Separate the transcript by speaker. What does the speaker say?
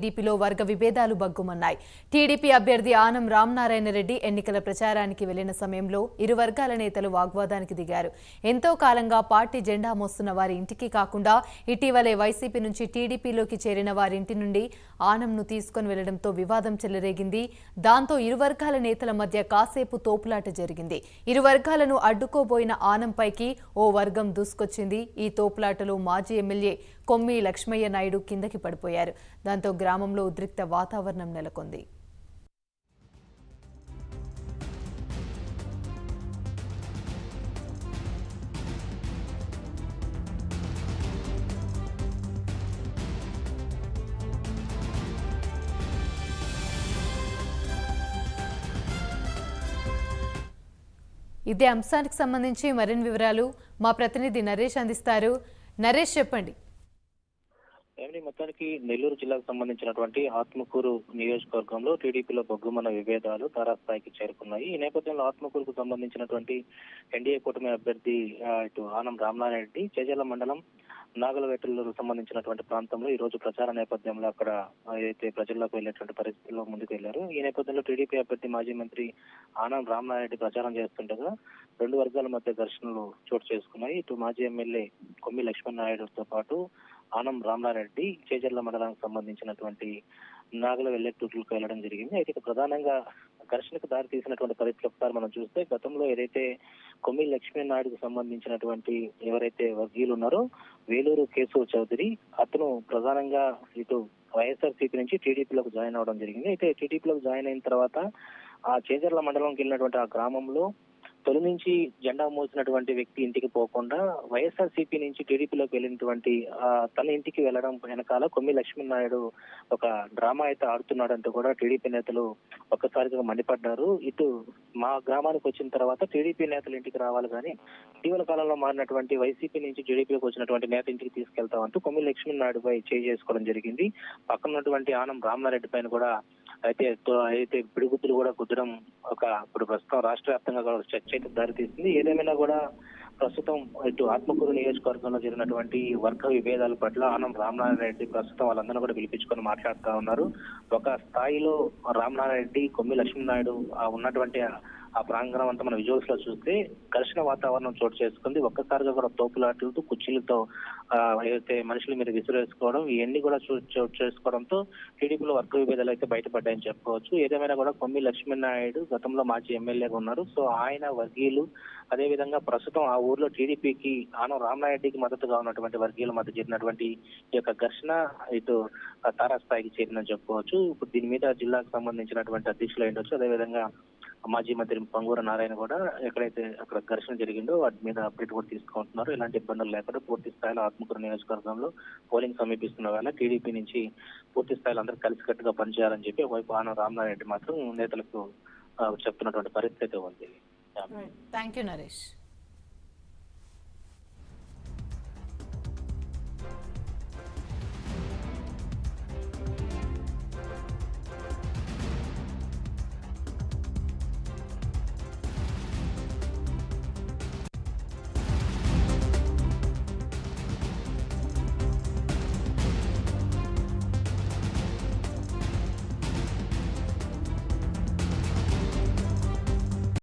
Speaker 1: టీడీపీలో వర్గ విభేదాలు బగ్గుమన్నాయి. టీడీపీ అభ్యర్థి ఆనం రామనారాయణ రెడ్డి ఎన్నికల ప్రచారానికి వెళ్లిన సమయంలో ఇరు వర్గాల నేతలు వాగ్వాదానికి దిగారు. ఎంతో కాలంగా పార్టీ జెండా మోస్తున్న వారి ఇంటికి కాకుండా ఇటీవలే వైసీపీ నుంచి టీడీపీలోకి చేరిన వారి ఇంటి నుండి ఆనంను తీసుకుని వెళ్లడంతో వివాదం చెలరేగింది. దాంతో ఇరు వర్గాల నేతల మధ్య కాసేపు తోపులాట జరిగింది. ఇరు వర్గాలను అడ్డుకోబోయిన ఆనంపైకి ఓ వర్గం దూసుకొచ్చింది. ఈ తోపులాటలో మాజీ ఎమ్మెల్యే కొమ్మి లక్ష్మయ్య నాయుడు కిందకి పడిపోయారు. దాంతో గ్రామంలో ఉద్రిక్త వాతావరణం నెలకొంది. ఇదే అంశానికి సంబంధించి మరిన్ని వివరాలు మా ప్రతినిధి నరేష్ అందిస్తారు. నరేష్, చెప్పండి.
Speaker 2: మొత్తానికి నెల్లూరు జిల్లాకు సంబంధించినటువంటి ఆత్మకూరు నియోజకవర్గంలో టీడీపీలో బొగ్గుమన్న విభేదాలు తారాస్థాయికి చేరుకున్నాయి. ఈ నేపథ్యంలో ఆత్మకూరుకు సంబంధించినటువంటి ఎన్డీఏ కూటమి అభ్యర్థి ఇటు ఆనం రామనారాయణ రెడ్డి చేజర్ల మండలం నాగలవేటలకు సంబంధించినటువంటి ప్రాంతంలో ఈ రోజు ప్రచార నేపథ్యంలో అక్కడ ఏదైతే ప్రజల్లోకి వెళ్లేటువంటి పరిస్థితుల్లో ముందుకు వెళ్లారు. ఈ నేపథ్యంలో టీడీపీ అభ్యర్థి మాజీ మంత్రి ఆనం రామనారాయణ రెడ్డి ప్రచారం చేస్తుండగా రెండు వర్గాల మధ్య ఘర్షణలు చోటు చేసుకున్నాయి. ఇటు మాజీ ఎమ్మెల్యే కొమ్మి లక్ష్మణ్ నాయుడుతో పాటు ఆనం రామనారెడ్డి చేజర్ల మండలానికి సంబంధించినటువంటి నాగల వెల్లెట్టూరులకు వెళ్లడం జరిగింది. అయితే ప్రధానంగా ఘర్షణకు దారి తీసినటువంటి పరిస్థితి ఒకసారి మనం చూస్తే గతంలో ఏదైతే కొమ్మి లక్ష్మణ్ నాయుడుకు సంబంధించినటువంటి ఎవరైతే వర్గీయులు ఉన్నారో వేలూరు కేశవ్ చౌదరి అతను ప్రధానంగా ఇటు వైఎస్ఆర్సీపీ నుంచి టీడీపీలోకి జాయిన్ అవడం జరిగింది. అయితే టీడీపీలోకి జాయిన్ అయిన తర్వాత ఆ చేజర్ల మండలంకి వెళ్ళినటువంటి ఆ గ్రామంలో తొలి నుంచి జెండా మోసినటువంటి వ్యక్తి ఇంటికి పోకుండా వైఎస్ఆర్సీపీ నుంచి టీడీపీలోకి వెళ్ళినటువంటి తన ఇంటికి వెళ్లడం వెనకాల కొమ్మి లక్ష్మణ్ నాయుడు ఒక డ్రామా అయితే ఆడుతున్నాడంటూ కూడా టీడీపీ నేతలు ఒక్కసారిగా మండిపడ్డారు. ఇటు మా గ్రామానికి వచ్చిన తర్వాత టీడీపీ నేతలు ఇంటికి రావాలి కానీ ఇటీవల కాలంలో మారినటువంటి వైసీపీ నుంచి టీడీపీలోకి వచ్చినటువంటి నేత ఇంటికి తీసుకెళ్తామంటూ కొమ్మి లక్ష్మణ్ నాయుడుపై చేసుకోవడం జరిగింది. పక్కన ఉన్నటువంటి ఆనం రామనారెడ్డి పైన కూడా అయితే పిడిగుద్దులు కూడా కుద్దడం ఇప్పుడు ప్రస్తుతం రాష్ట్ర వ్యాప్తంగా కూడా చర్చ అయితే దారితీస్తుంది. ఏదేమైనా కూడా ప్రస్తుతం ఇటు ఆత్మకూరు నియోజకవర్గంలో జరిగినటువంటి వర్గ విభేదాల పట్ల ఆనం రామనారాయణ రెడ్డి ప్రస్తుతం వాళ్ళందరూ కూడా పిలిపించుకొని మాట్లాడుతూ ఉన్నారు. ఒక స్థాయిలో రామనారాయణ రెడ్డి కొమ్మి లక్ష్మణ్ నాయుడు ఉన్నటువంటి ఆ ప్రాంగణం అంతా మన విజువల్స్ లో చూస్తే ఘర్షణ వాతావరణం చోటు చేసుకుంది. ఒక్కసారిగా కూడా తోపులాటలతో కుర్చీలతో ఏదైతే మనుషుల మీద విసిరేసుకోవడం ఇవన్నీ కూడా చోటు చేసుకోవడంతో టీడీపీలో వర్గ విభేదాలు అయితే బయటపడ్డాయని చెప్పుకోవచ్చు. ఏదేమైనా కూడా కొమ్మి లక్ష్మణ్ నాయుడు గతంలో మాజీ ఎమ్మెల్యేగా ఉన్నారు. సో ఆయన వర్గీయులు అదేవిధంగా ప్రస్తుతం ఆ ఊర్లో టీడీపీకి ఆనం రామనారెడ్డికి మద్దతుగా ఉన్నటువంటి వర్గీయుల మధ్య జరిగినటువంటి ఈ యొక్క ఘర్షణ ఇటు తారాస్థాయికి చేరిందని చెప్పుకోవచ్చు. ఇప్పుడు దీని మీద జిల్లాకు సంబంధించినటువంటి అధ్యక్షులు అయ్యుండొచ్చు, అదేవిధంగా మాజీ మంత్రి పొంగూరు నారాయణ కూడా ఎక్కడైతే అక్కడ ఘర్షణ జరిగిందో వాటి మీద అప్డేట్ కూడా తీసుకుంటున్నారు. ఎలాంటి ఇబ్బందులు లేకుండా పూర్తి స్థాయిలో ఆత్మకూరు నియోజకవర్గంలో పోలింగ్ సమీపిస్తున్న వేళ టీడీపీ నుంచి పూర్తి స్థాయిలో అందరూ కలిసికట్టుగా పనిచేయాలని చెప్పి ఒకవైపు ఆనం రామనారాయణ రెడ్డి మాత్రం నేతలకు చెప్తున్నటువంటి పరిస్థితి ఉంది.
Speaker 1: Thank you Naresh.